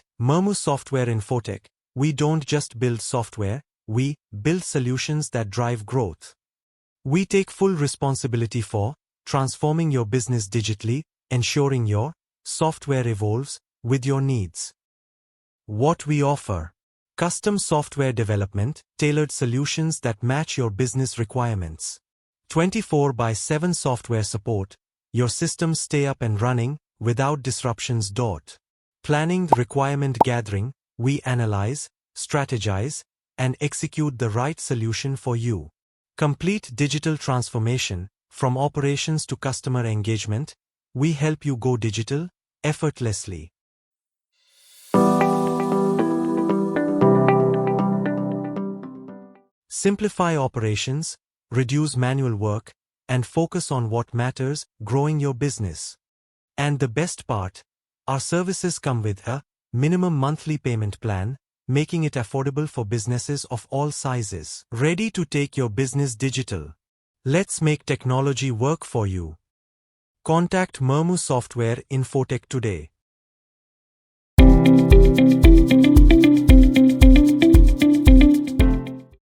At Murmu Software Infotech, we don't just build software, we build solutions that drive growth. We take full responsibility for transforming your business digitally, ensuring your software evolves with your needs. What we offer: custom software development, tailored solutions that match your business requirements. 24/7 software support, your systems stay up and running without disruptions. Planning, requirement gathering, we analyze, strategize, and execute the right solution for you. Complete digital transformation, from operations to customer engagement, we help you go digital effortlessly. Simplify operations, reduce manual work, and focus on what matters, growing your business. And the best part, our services come with a minimum monthly payment plan, making it affordable for businesses of all sizes. Ready to take your business digital? Let's make technology work for you. Contact Murmu Software Infotech today.